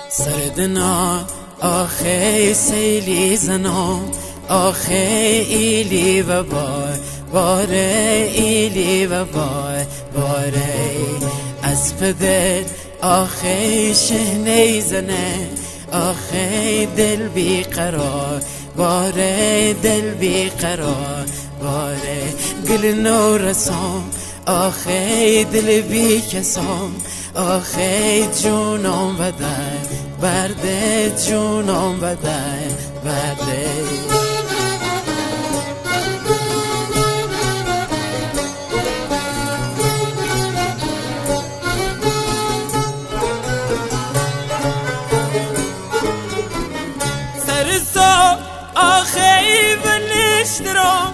سردنا آخی سیلی زنم، آخی ایلی و باره ایلی و باره از پدر آخی شهنی زنه، آخی دل بی قرار باره، دل بی قرار باره گل نو رسام، آخی دل بی کسام، آخی جونم و در برده، جونم و در برده. سرسا آخی بنشترام،